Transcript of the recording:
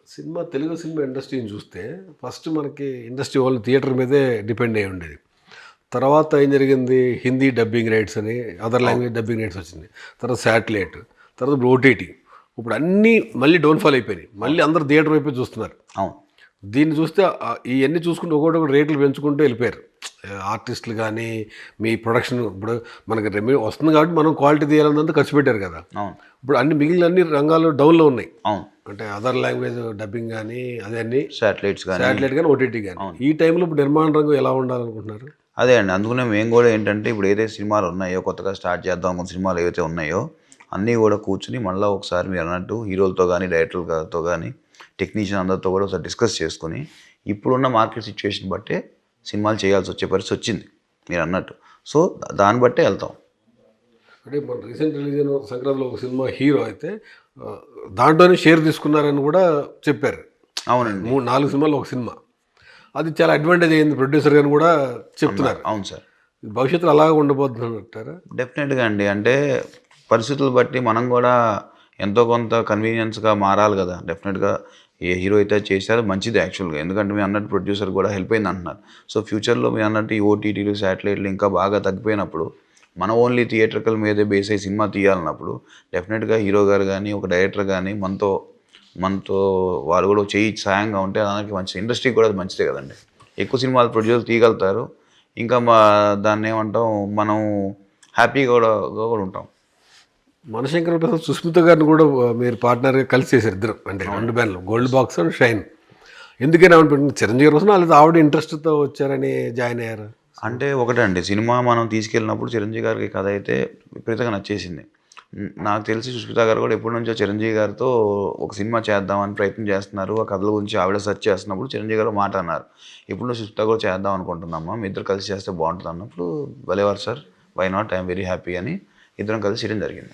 Cinema Telugu cinema ఇండస్ట్రీని చూస్తే first మనకి ఇండస్ట్రీ వాళ్ళు థియేటర్ మీదే డిపెండ్ అయ్యి ఉండేది. తర్వాత ఏం జరిగింది, హిందీ డబ్బింగ్ రైట్స్ అని అదర్ లాంగ్వేజ్ డబ్బింగ్ రైట్స్ వచ్చింది. తర్వాత శాటిలైట్, తర్వాత ఇప్పుడు ఓటీటీ. ఇప్పుడు అన్నీ మళ్ళీ డౌన్ఫాల్ అయిపోయినాయి. మళ్ళీ అందరూ థియేటర్ వైపే చూస్తున్నారు. అవును. దీన్ని చూస్తే ఇవన్నీ చూసుకుంటూ ఒకటి రేట్లు పెంచుకుంటూ వెళ్ళిపోయారు. ఆర్టిస్టులు కానీ మీ ప్రొడక్షన్ ఇప్పుడు మనకి రెమ్యూ వస్తుంది కాబట్టి మనం క్వాలిటీ తీయాలన్నంత ఖర్చు పెట్టారు కదా. అవును. ఇప్పుడు మిగిలిన అన్ని రంగాలు డౌన్లో ఉన్నాయి. అవును. అంటే అదర్ లాంగ్వేజ్ డబ్బింగ్ కానీ అదే అన్ని శాటిలైట్స్ కానీ శాటిలైట్ కానీ ఓటీటీ కానీ ఈ టైంలో ఇప్పుడు నిర్మాణ రంగం ఎలా ఉండాలనుకుంటున్నారు? అదే అండి. అందుకనే మేము కూడా ఏంటంటే ఇప్పుడు ఏదైతే సినిమాలు ఉన్నాయో కొత్తగా స్టార్ట్ చేద్దాం అనుకున్న సినిమాలు ఏవైతే ఉన్నాయో అన్నీ కూడా కూర్చుని మళ్ళీ ఒకసారి మీరు అన్నట్టు హీరోలతో కానీ డైరెక్టర్లతో కానీ టెక్నీషియన్ అందరితో కూడా ఒకసారి డిస్కస్ చేసుకుని ఇప్పుడున్న మార్కెట్ సిచ్యువేషన్ బట్టే సినిమాలు చేయాల్సి వచ్చే పరిస్థితి వచ్చింది మీరు అన్నట్టు. సో దాన్ని బట్టే వెళ్తాం. అంటే మన రీసెంట్ రిలీజ్ అయిన సంక్రాంతిలో ఒక సినిమా హీరో అయితే దాంట్లోనే షేర్ తీసుకున్నారని కూడా చెప్పారు. అవునండి. 3-4 సినిమాలు ఒక సినిమా అది చాలా అడ్వాంటేజ్ అయింది ప్రొడ్యూసర్ గారు కూడా చెప్తున్నారు. అవును సార్. భవిష్యత్తులో అలాగే ఉండబోతుందంటారా? డెఫినెట్గా అండి. అంటే పరిస్థితులు బట్టి మనం కూడా ఎంతో కొంత కన్వీనియన్స్గా మారాలి కదా. డెఫినెట్గా ఏ హీరో అయితే చేశారో మంచిది యాక్చువల్గా. ఎందుకంటే మీరు అన్నట్టు ప్రొడ్యూసర్ కూడా హెల్ప్ అయింది అంటున్నారు. సో ఫ్యూచర్లో మీరు అన్నట్టు ఈ ఓటీటీలు శాటిలైట్లు ఇంకా బాగా తగ్గిపోయినప్పుడు మన ఓన్లీ థియేటర్కల్ మీదే బేస్ అయ్యి సినిమా తీయాలన్నప్పుడు డెఫినెట్గా హీరో గారు కానీ ఒక డైరెక్టర్ కానీ మనతో వాళ్ళు కూడా చేయి సాయంగా ఉంటే దానికి మంచి ఇండస్ట్రీకి కూడా అది మంచిదే కదండి. ఎక్కువ సినిమాలు ప్రొడ్యూసర్ తీయగలుగుతారు. ఇంకా దాన్ని ఏమంటాం మనం హ్యాపీగా కూడా ఉంటాం. మనశంకర ప్రసాద్ సుస్మిత గారిని కూడా మీరు పార్ట్నర్గా కలిసి చేశారు ఇద్దరు. అంటే 2 బ్యాన్లు గోల్డ్ బాక్స్ అండ్ షైన్. ఎందుకని అనుకుంటున్నారు? చిరంజీవి కోసం లేదా ఆవిడ ఇంట్రెస్ట్తో వచ్చారని జాయిన్ అయ్యారు? అంటే ఒకటండి, సినిమా మనం తీసుకెళ్ళినప్పుడు చిరంజీవి గారికి కథ అయితే విపరీతంగా నచ్చేసింది. నాకు తెలిసి సుస్మిత గారు కూడా ఎప్పటి నుంచో చిరంజీవి గారితో ఒక సినిమా చేద్దామని ప్రయత్నం చేస్తున్నారు. ఆ కథల గురించి ఆవిడ సెర్చ్ చేస్తున్నప్పుడు చిరంజీవి గారు మాట అన్నారు, ఇప్పుడు సుస్మిత కూడా చేద్దాం అనుకుంటున్నామా, మీ ఇద్దరు కలిసి చేస్తే బాగుంటుంది అన్నప్పుడు భలేవారు sir, why not, I'm very happy అని ఇద్దరం కలిసి చేయడం జరిగింది.